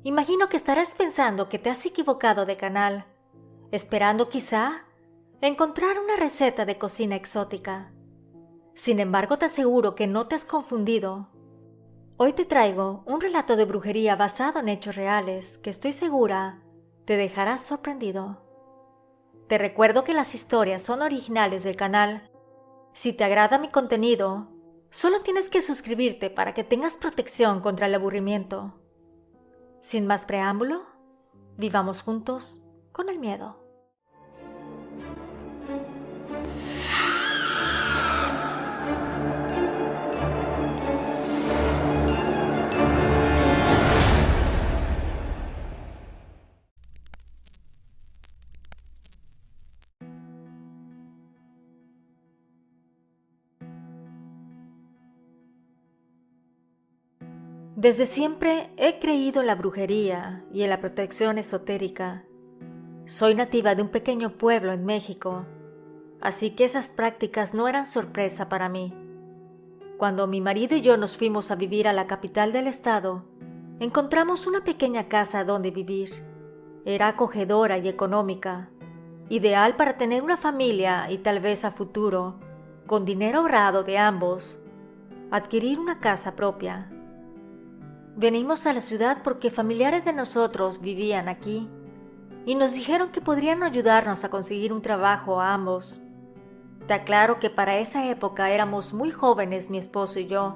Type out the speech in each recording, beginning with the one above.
Imagino que estarás pensando que te has equivocado de canal, esperando quizá encontrar una receta de cocina exótica. Sin embargo, te aseguro que no te has confundido. Hoy te traigo un relato de brujería basado en hechos reales que estoy segura te dejará sorprendido. Te recuerdo que las historias son originales del canal. Si te agrada mi contenido, solo tienes que suscribirte para que tengas protección contra el aburrimiento. Sin más preámbulo, vivamos juntos con el miedo. Desde siempre he creído en la brujería y en la protección esotérica. Soy nativa de un pequeño pueblo en México, así que esas prácticas no eran sorpresa para mí. Cuando mi marido y yo nos fuimos a vivir a la capital del estado, encontramos una pequeña casa donde vivir. Era acogedora y económica, ideal para tener una familia y tal vez a futuro, con dinero ahorrado de ambos, adquirir una casa propia. Venimos a la ciudad porque familiares de nosotros vivían aquí y nos dijeron que podrían ayudarnos a conseguir un trabajo a ambos. Te aclaro que para esa época éramos muy jóvenes mi esposo y yo,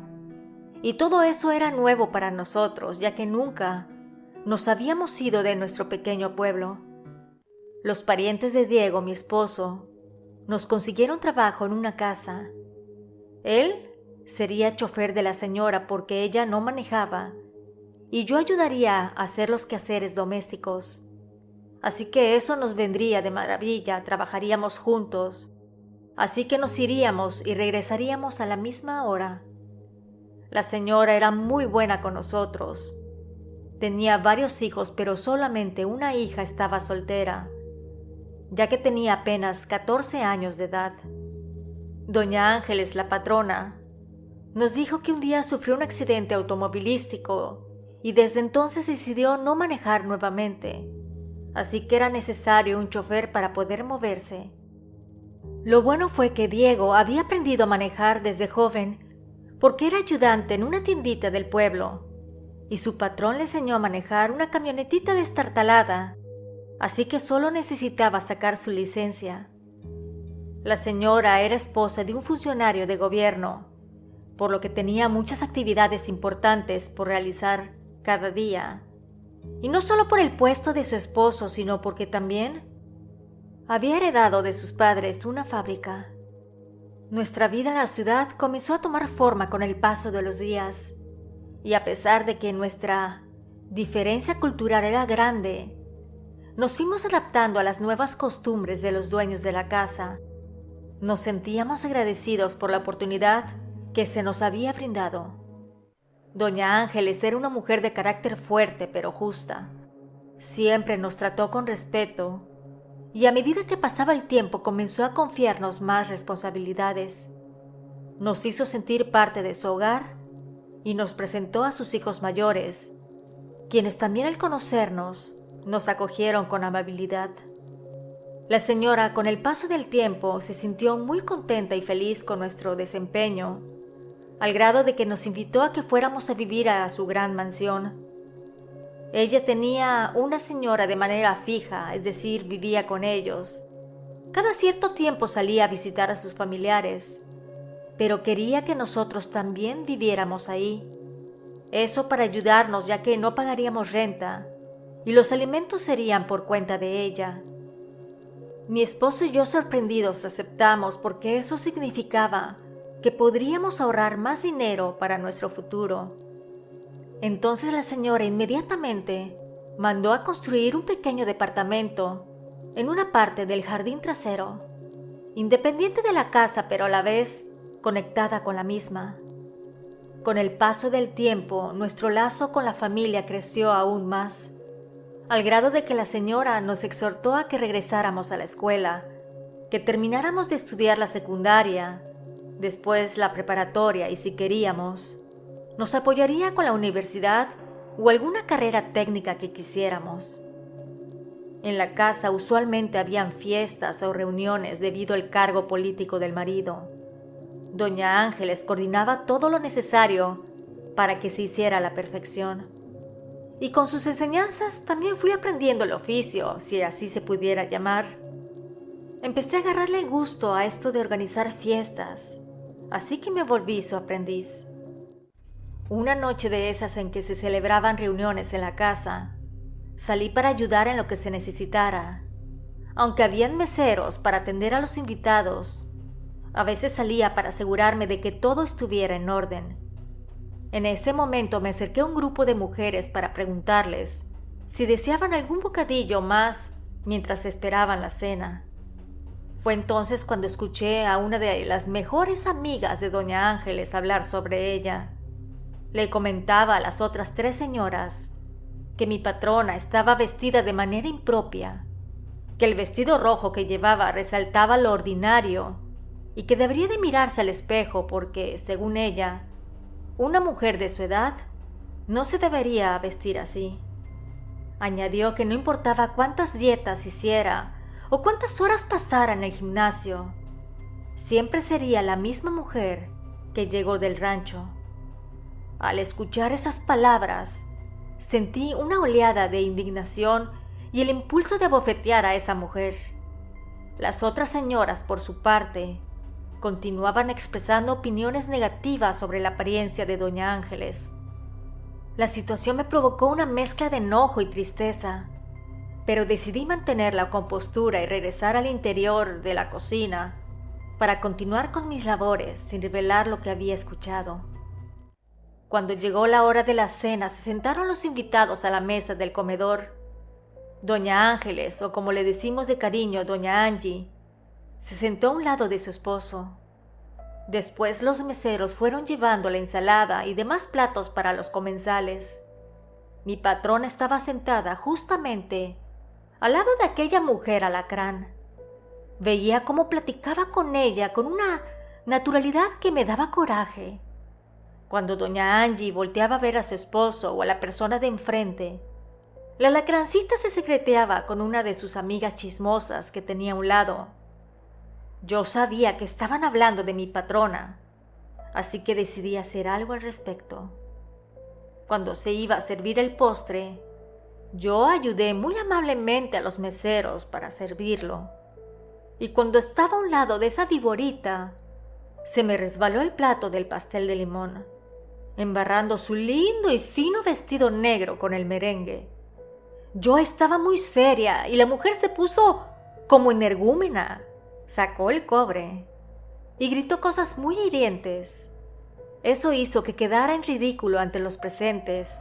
y todo eso era nuevo para nosotros, ya que nunca nos habíamos ido de nuestro pequeño pueblo. Los parientes de Diego, mi esposo, nos consiguieron trabajo en una casa. Él sería chofer de la señora porque ella no manejaba, y yo ayudaría a hacer los quehaceres domésticos. Así que eso nos vendría de maravilla, trabajaríamos juntos. Así que nos iríamos y regresaríamos a la misma hora. La señora era muy buena con nosotros. Tenía varios hijos, pero solamente una hija estaba soltera, ya que tenía apenas 14 años de edad. Doña Ángeles, la patrona, nos dijo que un día sufrió un accidente automovilístico y desde entonces decidió no manejar nuevamente, así que era necesario un chofer para poder moverse. Lo bueno fue que Diego había aprendido a manejar desde joven porque era ayudante en una tiendita del pueblo y su patrón le enseñó a manejar una camionetita destartalada, así que solo necesitaba sacar su licencia. La señora era esposa de un funcionario de gobierno, por lo que tenía muchas actividades importantes por realizar cada día, y no solo por el puesto de su esposo, sino porque también había heredado de sus padres una fábrica. Nuestra vida en la ciudad comenzó a tomar forma con el paso de los días, y a pesar de que nuestra diferencia cultural era grande, nos fuimos adaptando a las nuevas costumbres de los dueños de la casa. Nos sentíamos agradecidos por la oportunidad que se nos había brindado. Doña Ángeles era una mujer de carácter fuerte pero justa. Siempre nos trató con respeto y a medida que pasaba el tiempo comenzó a confiarnos más responsabilidades. Nos hizo sentir parte de su hogar y nos presentó a sus hijos mayores, quienes también al conocernos nos acogieron con amabilidad. La señora, con el paso del tiempo, se sintió muy contenta y feliz con nuestro desempeño, al grado de que nos invitó a que fuéramos a vivir a su gran mansión. Ella tenía una señora de manera fija, es decir, vivía con ellos. Cada cierto tiempo salía a visitar a sus familiares, pero quería que nosotros también viviéramos ahí. Eso para ayudarnos, ya que no pagaríamos renta y los alimentos serían por cuenta de ella. Mi esposo y yo, sorprendidos, aceptamos porque eso significaba que podríamos ahorrar más dinero para nuestro futuro. Entonces la señora inmediatamente mandó a construir un pequeño departamento en una parte del jardín trasero, independiente de la casa pero a la vez conectada con la misma. Con el paso del tiempo, nuestro lazo con la familia creció aún más, al grado de que la señora nos exhortó a que regresáramos a la escuela, que termináramos de estudiar la secundaria, después la preparatoria y si queríamos, nos apoyaría con la universidad o alguna carrera técnica que quisiéramos. En la casa usualmente habían fiestas o reuniones debido al cargo político del marido. Doña Ángeles coordinaba todo lo necesario para que se hiciera a la perfección. Y con sus enseñanzas también fui aprendiendo el oficio, si así se pudiera llamar. Empecé a agarrarle gusto a esto de organizar fiestas, así que me volví su aprendiz. Una noche de esas en que se celebraban reuniones en la casa, salí para ayudar en lo que se necesitara. Aunque habían meseros para atender a los invitados, a veces salía para asegurarme de que todo estuviera en orden. En ese momento me acerqué a un grupo de mujeres para preguntarles si deseaban algún bocadillo más mientras esperaban la cena. Fue entonces cuando escuché a una de las mejores amigas de Doña Ángeles hablar sobre ella. Le comentaba a las otras 3 señoras que mi patrona estaba vestida de manera impropia, que el vestido rojo que llevaba resaltaba lo ordinario y que debería de mirarse al espejo porque, según ella, una mujer de su edad no se debería vestir así. Añadió que no importaba cuántas dietas hiciera o cuántas horas pasara en el gimnasio, siempre sería la misma mujer que llegó del rancho. Al escuchar esas palabras, sentí una oleada de indignación y el impulso de abofetear a esa mujer. Las otras señoras, por su parte, continuaban expresando opiniones negativas sobre la apariencia de Doña Ángeles. La situación me provocó una mezcla de enojo y tristeza, pero decidí mantener la compostura y regresar al interior de la cocina para continuar con mis labores sin revelar lo que había escuchado. Cuando llegó la hora de la cena, se sentaron los invitados a la mesa del comedor. Doña Ángeles, o como le decimos de cariño, Doña Angie, se sentó a un lado de su esposo. Después los meseros fueron llevando la ensalada y demás platos para los comensales. Mi patrona estaba sentada justamente al lado de aquella mujer alacrán. Veía cómo platicaba con ella con una naturalidad que me daba coraje. Cuando Doña Angie volteaba a ver a su esposo o a la persona de enfrente, la alacrancita se secreteaba con una de sus amigas chismosas que tenía a un lado. Yo sabía que estaban hablando de mi patrona, así que decidí hacer algo al respecto. Cuando se iba a servir el postre, yo ayudé muy amablemente a los meseros para servirlo. Y cuando estaba a un lado de esa viborita, se me resbaló el plato del pastel de limón, embarrando su lindo y fino vestido negro con el merengue. Yo estaba muy seria y la mujer se puso como energúmena. Sacó el cobre y gritó cosas muy hirientes. Eso hizo que quedara en ridículo ante los presentes.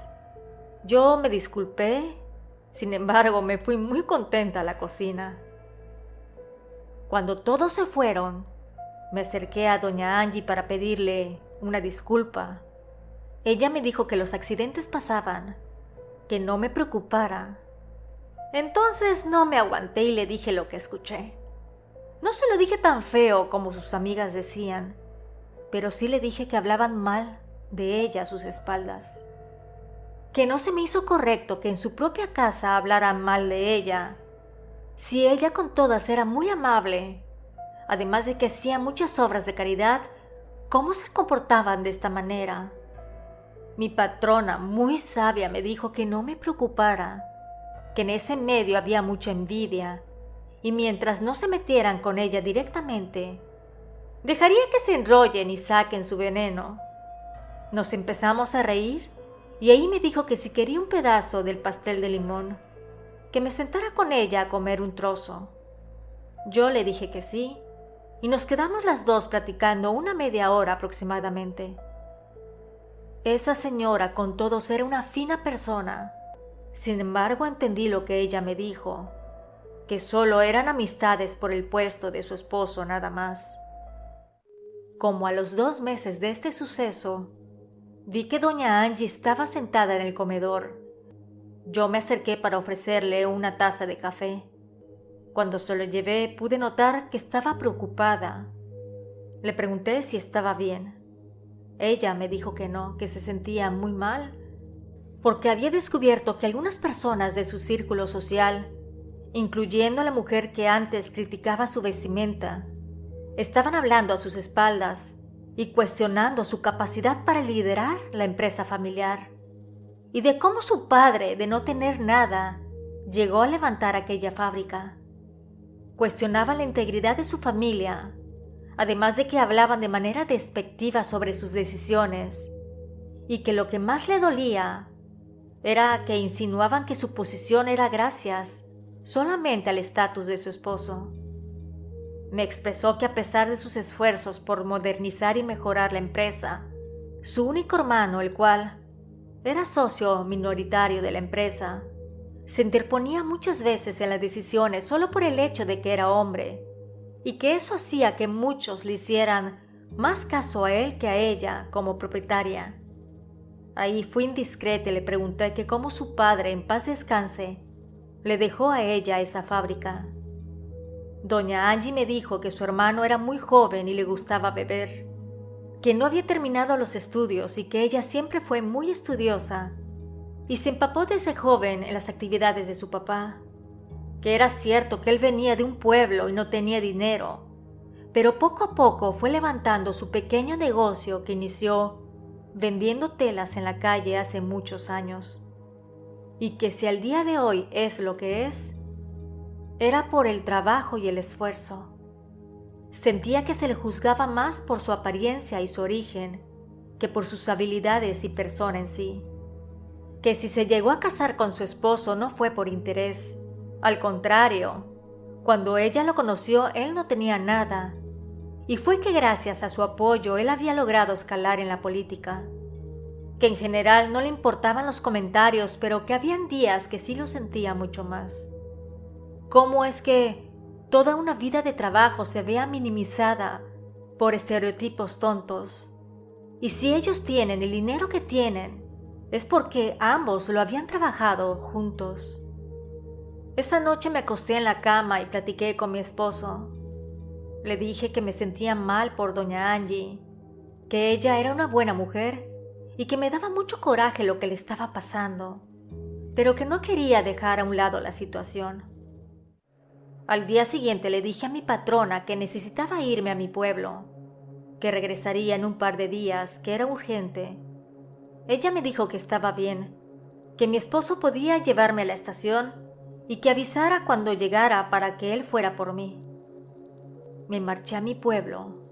Yo me disculpé, sin embargo, me fui muy contenta a la cocina. Cuando todos se fueron, me acerqué a Doña Angie para pedirle una disculpa. Ella me dijo que los accidentes pasaban, que no me preocupara. Entonces no me aguanté y le dije lo que escuché. No se lo dije tan feo como sus amigas decían, pero sí le dije que hablaban mal de ella a sus espaldas. Que no se me hizo correcto que en su propia casa hablaran mal de ella, si ella con todas era muy amable, además de que hacía muchas obras de caridad. ¿Cómo se comportaban de esta manera? Mi patrona, muy sabia, me dijo que no me preocupara, que en ese medio había mucha envidia, y mientras no se metieran con ella directamente, dejaría que se enrollen y saquen su veneno. Nos empezamos a reír y ahí me dijo que si quería un pedazo del pastel de limón, que me sentara con ella a comer un trozo. Yo le dije que sí, y nos quedamos las dos platicando una media hora aproximadamente. Esa señora con todos era una fina persona. Sin embargo, entendí lo que ella me dijo, que solo eran amistades por el puesto de su esposo nada más. Como a los 2 meses de este suceso, vi que Doña Angie estaba sentada en el comedor. Yo me acerqué para ofrecerle una taza de café. Cuando se lo llevé, pude notar que estaba preocupada. Le pregunté si estaba bien. Ella me dijo que no, que se sentía muy mal. porque había descubierto que algunas personas de su círculo social, incluyendo a la mujer que antes criticaba su vestimenta, estaban hablando a sus espaldas y cuestionando su capacidad para liderar la empresa familiar, y de cómo su padre, de no tener nada, llegó a levantar aquella fábrica. Cuestionaban la integridad de su familia, además de que hablaban de manera despectiva sobre sus decisiones, y que lo que más le dolía era que insinuaban que su posición era gracias solamente al estatus de su esposo. Me expresó que a pesar de sus esfuerzos por modernizar y mejorar la empresa, su único hermano, el cual era socio minoritario de la empresa, se interponía muchas veces en las decisiones solo por el hecho de que era hombre, y que eso hacía que muchos le hicieran más caso a él que a ella como propietaria. Ahí fui indiscreta y le pregunté que cómo su padre, en paz descanse, le dejó a ella esa fábrica. Doña Angie me dijo que su hermano era muy joven y le gustaba beber, que no había terminado los estudios y que ella siempre fue muy estudiosa y se empapó desde joven en las actividades de su papá, que era cierto que él venía de un pueblo y no tenía dinero, pero poco a poco fue levantando su pequeño negocio que inició vendiendo telas en la calle hace muchos años, y que si al día de hoy es lo que es, era por el trabajo y el esfuerzo. Sentía que se le juzgaba más por su apariencia y su origen que por sus habilidades y persona en sí. Que si se llegó a casar con su esposo no fue por interés. Al contrario, cuando ella lo conoció él no tenía nada, y fue que gracias a su apoyo él había logrado escalar en la política. Que en general no le importaban los comentarios, pero que habían días que sí lo sentía mucho más. ¿Cómo es que toda una vida de trabajo se vea minimizada por estereotipos tontos? Y si ellos tienen el dinero que tienen, es porque ambos lo habían trabajado juntos. Esa noche me acosté en la cama y platiqué con mi esposo. Le dije que me sentía mal por doña Angie, que ella era una buena mujer y que me daba mucho coraje lo que le estaba pasando, pero que no quería dejar a un lado la situación. Al día siguiente le dije a mi patrona que necesitaba irme a mi pueblo, que regresaría en un par de días, que era urgente. Ella me dijo que estaba bien, que mi esposo podía llevarme a la estación y que avisara cuando llegara para que él fuera por mí. Me marché a mi pueblo.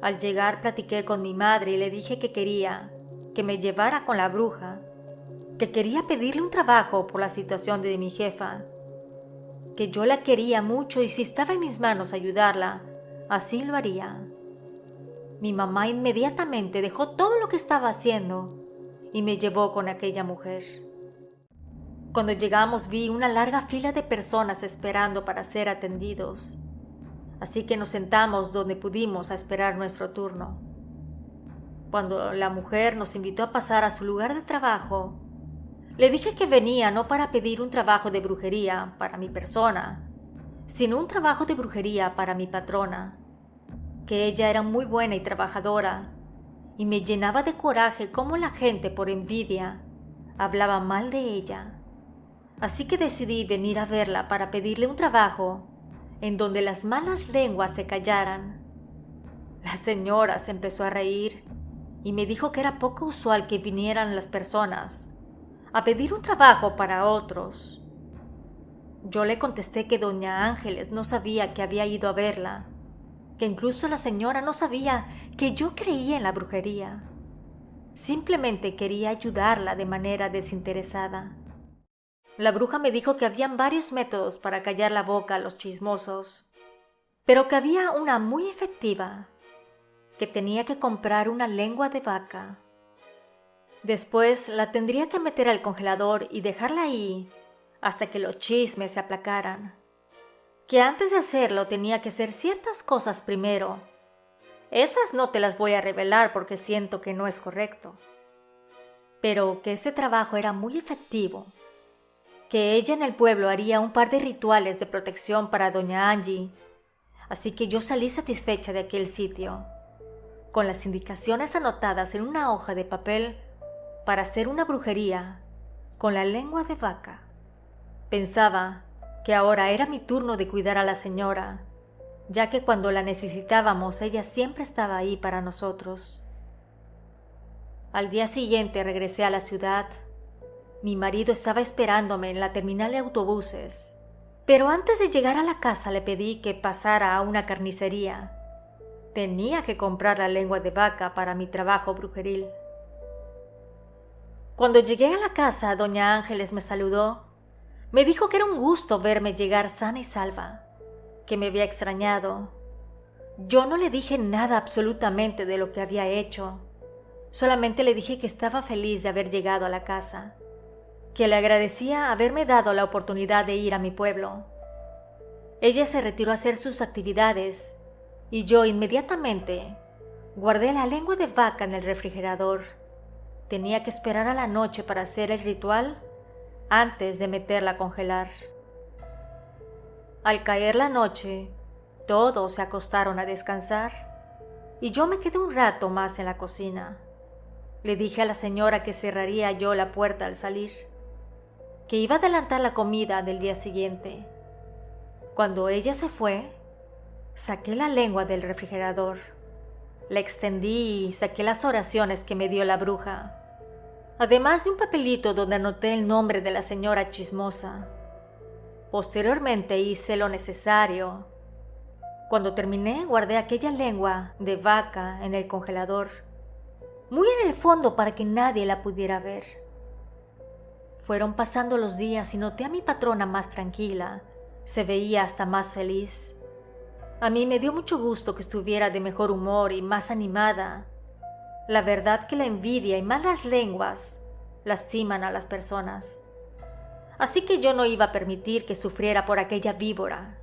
Al llegar platiqué con mi madre y le dije que quería que me llevara con la bruja, que quería pedirle un trabajo por la situación de mi jefa, que yo la quería mucho y si estaba en mis manos ayudarla, así lo haría. Mi mamá inmediatamente dejó todo lo que estaba haciendo y me llevó con aquella mujer. Cuando llegamos vi una larga fila de personas esperando para ser atendidos, así que nos sentamos donde pudimos a esperar nuestro turno. Cuando la mujer nos invitó a pasar a su lugar de trabajo, le dije que venía no para pedir un trabajo de brujería para mi persona, sino un trabajo de brujería para mi patrona, que ella era muy buena y trabajadora, y me llenaba de coraje cómo la gente por envidia hablaba mal de ella. Así que decidí venir a verla para pedirle un trabajo en donde las malas lenguas se callaran. La señora se empezó a reír y me dijo que era poco usual que vinieran las personas a pedir un trabajo para otros. Yo le contesté que doña Ángeles no sabía que había ido a verla, que incluso la señora no sabía que yo creía en la brujería. Simplemente quería ayudarla de manera desinteresada. La bruja me dijo que habían varios métodos para callar la boca a los chismosos, pero que había una muy efectiva, que tenía que comprar una lengua de vaca. Después la tendría que meter al congelador y dejarla ahí hasta que los chismes se aplacaran. Que antes de hacerlo tenía que hacer ciertas cosas primero. Esas no te las voy a revelar porque siento que no es correcto. Pero que ese trabajo era muy efectivo. Que ella en el pueblo haría un par de rituales de protección para doña Angie. Así que yo salí satisfecha de aquel sitio, con las indicaciones anotadas en una hoja de papel para hacer una brujería con la lengua de vaca. Pensaba que ahora era mi turno de cuidar a la señora, ya que cuando la necesitábamos ella siempre estaba ahí para nosotros. Al día siguiente regresé a la ciudad. Mi marido estaba esperándome en la terminal de autobuses, pero antes de llegar a la casa le pedí que pasara a una carnicería. Tenía que comprar la lengua de vaca para mi trabajo brujeril. Cuando llegué a la casa, doña Ángeles me saludó. Me dijo que era un gusto verme llegar sana y salva, que me había extrañado. Yo no le dije nada absolutamente de lo que había hecho. Solamente le dije que estaba feliz de haber llegado a la casa, que le agradecía haberme dado la oportunidad de ir a mi pueblo. Ella se retiró a hacer sus actividades y yo inmediatamente guardé la lengua de vaca en el refrigerador. Tenía que esperar a la noche para hacer el ritual antes de meterla a congelar. Al caer la noche, todos se acostaron a descansar y yo me quedé un rato más en la cocina. Le dije a la señora que cerraría yo la puerta al salir, que iba a adelantar la comida del día siguiente. Cuando ella se fue, saqué la lengua del refrigerador, la extendí y saqué las oraciones que me dio la bruja, además de un papelito donde anoté el nombre de la señora chismosa. Posteriormente hice lo necesario. Cuando terminé, guardé aquella lengua de vaca en el congelador, muy en el fondo para que nadie la pudiera ver. Fueron pasando los días y noté a mi patrona más tranquila, se veía hasta más feliz. A mí me dio mucho gusto que estuviera de mejor humor y más animada. La verdad que la envidia y malas lenguas lastiman a las personas. Así que yo no iba a permitir que sufriera por aquella víbora.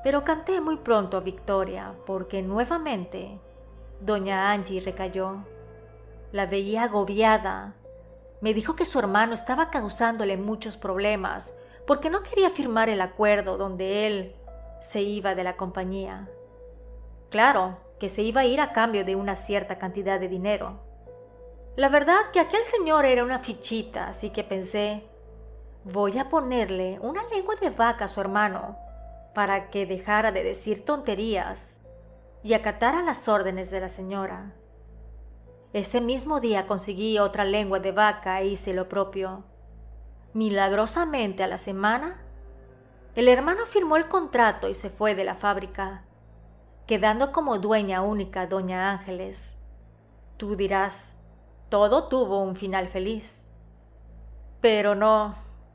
Pero canté muy pronto victoria, porque nuevamente doña Angie recayó. La veía agobiada. Me dijo que su hermano estaba causándole muchos problemas porque no quería firmar el acuerdo donde él se iba de la compañía. Claro, que se iba a ir a cambio de una cierta cantidad de dinero. La verdad que aquel señor era una fichita, así que pensé, voy a ponerle una lengua de vaca a su hermano para que dejara de decir tonterías y acatara las órdenes de la señora. Ese mismo día conseguí otra lengua de vaca e hice lo propio. Milagrosamente a la semana, el hermano firmó el contrato y se fue de la fábrica, quedando como dueña única doña Ángeles. Tú dirás, todo tuvo un final feliz. Pero no,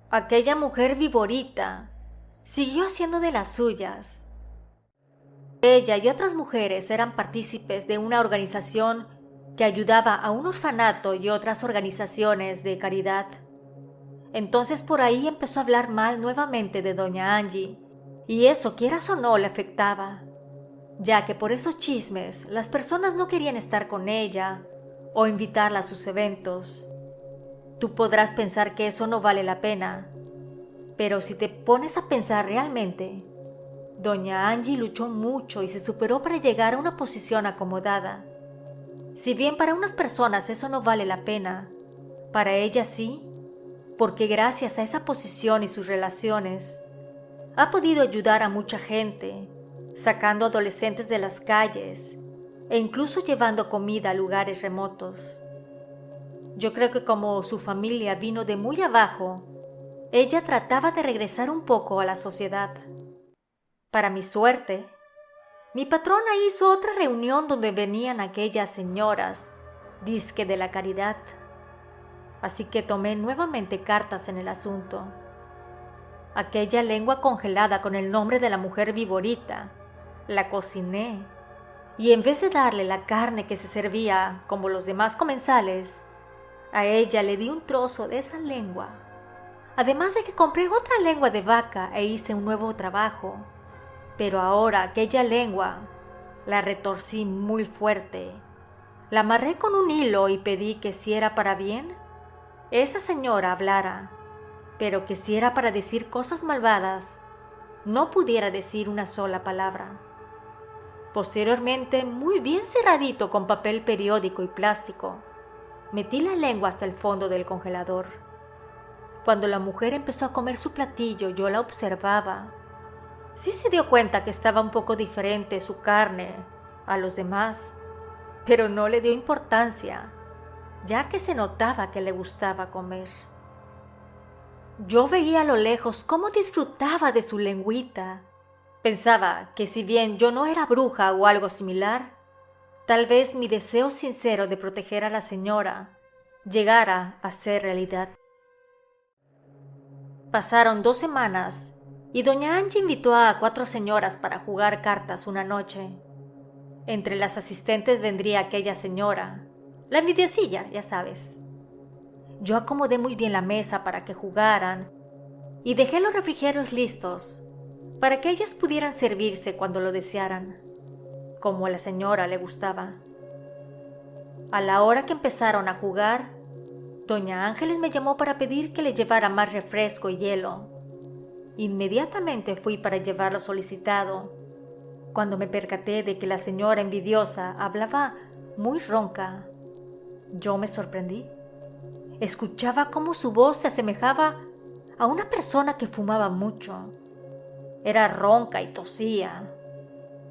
aquella mujer viborita siguió haciendo de las suyas. Ella y otras mujeres eran partícipes de una organización que ayudaba a un orfanato y otras organizaciones de caridad. Entonces por ahí empezó a hablar mal nuevamente de doña Angie, y eso, quieras o no, le afectaba, ya que por esos chismes las personas no querían estar con ella o invitarla a sus eventos. Tú podrás pensar que eso no vale la pena, pero si te pones a pensar realmente, doña Angie luchó mucho y se superó para llegar a una posición acomodada. Si bien para unas personas eso no vale la pena, para ella sí, porque gracias a esa posición y sus relaciones, ha podido ayudar a mucha gente, sacando adolescentes de las calles e incluso llevando comida a lugares remotos. Yo creo que como su familia vino de muy abajo, ella trataba de regresar un poco a la sociedad. Para mi suerte, mi patrona hizo otra reunión donde venían aquellas señoras, dizque de la caridad. Así que tomé nuevamente cartas en el asunto. Aquella lengua congelada con el nombre de la mujer viborita, la cociné, y en vez de darle la carne que se servía como los demás comensales, a ella le di un trozo de esa lengua. Además de que compré otra lengua de vaca e hice un nuevo trabajo. Pero ahora aquella lengua la retorcí muy fuerte. La amarré con un hilo y pedí que si era para bien, esa señora hablara, pero que si era para decir cosas malvadas, no pudiera decir una sola palabra. Posteriormente, muy bien cerradito con papel periódico y plástico, metí la lengua hasta el fondo del congelador. Cuando la mujer empezó a comer su platillo, yo la observaba. Sí se dio cuenta que estaba un poco diferente su carne a los demás, pero no le dio importancia, ya que se notaba que le gustaba comer. Yo veía a lo lejos cómo disfrutaba de su lengüita. Pensaba que si bien yo no era bruja o algo similar, tal vez mi deseo sincero de proteger a la señora llegara a ser realidad. Pasaron 2 semanas y doña Angie invitó a 4 señoras para jugar cartas una noche. Entre las asistentes vendría aquella señora, la envidiosilla, ya sabes. Yo acomodé muy bien la mesa para que jugaran y dejé los refrigerios listos para que ellas pudieran servirse cuando lo desearan, como a la señora le gustaba. A la hora que empezaron a jugar, doña Ángeles me llamó para pedir que le llevara más refresco y hielo. Inmediatamente fui para llevar lo solicitado, cuando me percaté de que la señora envidiosa hablaba muy ronca. Yo me sorprendí. Escuchaba cómo su voz se asemejaba a una persona que fumaba mucho. Era ronca y tosía.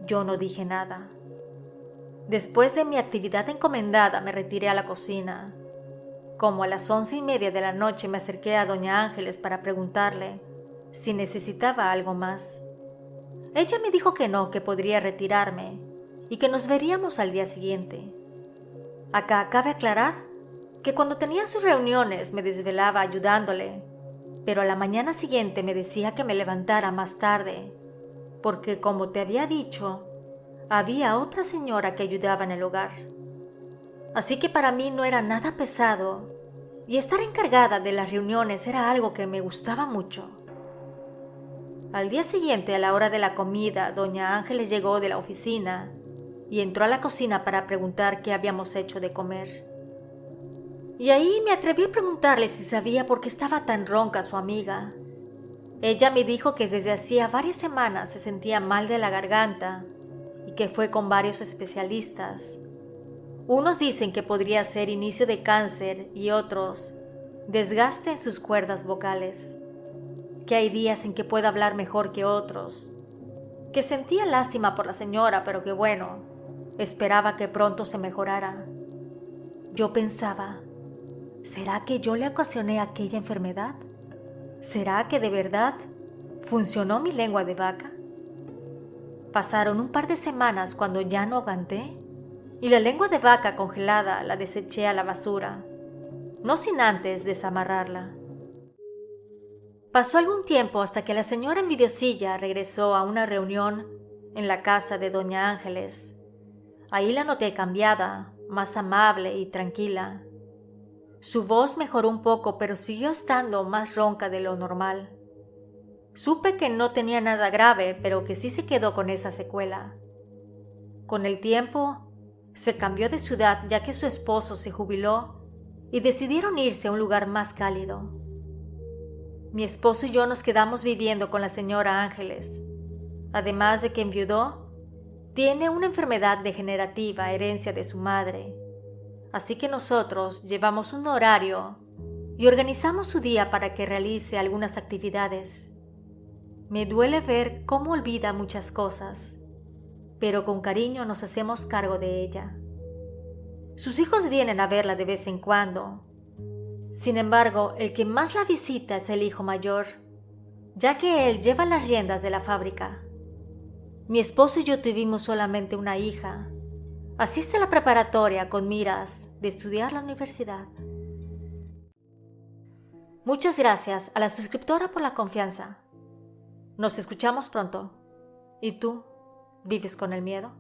Yo no dije nada. Después de mi actividad encomendada me retiré a la cocina. Como a las 11:30 de la noche me acerqué a doña Ángeles para preguntarle si necesitaba algo más. Ella me dijo que no, que podría retirarme y que nos veríamos al día siguiente. Acá cabe aclarar que cuando tenía sus reuniones me desvelaba ayudándole, pero a la mañana siguiente me decía que me levantara más tarde, porque como te había dicho, había otra señora que ayudaba en el hogar. Así que para mí no era nada pesado, y estar encargada de las reuniones era algo que me gustaba mucho. Al día siguiente, a la hora de la comida, doña Ángeles llegó de la oficina y entró a la cocina para preguntar qué habíamos hecho de comer. Y ahí me atreví a preguntarle si sabía por qué estaba tan ronca su amiga. Ella me dijo que desde hacía varias semanas se sentía mal de la garganta y que fue con varios especialistas. Unos dicen que podría ser inicio de cáncer y otros desgaste en sus cuerdas vocales, que hay días en que puede hablar mejor que otros, que sentía lástima por la señora, pero que bueno, esperaba que pronto se mejorara. Yo pensaba, ¿será que yo le ocasioné aquella enfermedad? ¿Será que de verdad funcionó mi lengua de vaca? Pasaron un par de semanas cuando ya no aguanté y la lengua de vaca congelada la deseché a la basura, no sin antes desamarrarla. Pasó algún tiempo hasta que la señora envidiosilla regresó a una reunión en la casa de doña Ángeles. Ahí la noté cambiada, más amable y tranquila. Su voz mejoró un poco, pero siguió estando más ronca de lo normal. Supe que no tenía nada grave, pero que sí se quedó con esa secuela. Con el tiempo, se cambió de ciudad ya que su esposo se jubiló y decidieron irse a un lugar más cálido. Mi esposo y yo nos quedamos viviendo con la señora Ángeles. Además de que enviudó, tiene una enfermedad degenerativa, herencia de su madre. Así que nosotros llevamos un horario y organizamos su día para que realice algunas actividades. Me duele ver cómo olvida muchas cosas, pero con cariño nos hacemos cargo de ella. Sus hijos vienen a verla de vez en cuando. Sin embargo, el que más la visita es el hijo mayor, ya que él lleva las riendas de la fábrica. Mi esposo y yo tuvimos solamente una hija. Asiste a la preparatoria con miras de estudiar la universidad. Muchas gracias a la suscriptora por la confianza. Nos escuchamos pronto. ¿Y tú, vives con el miedo?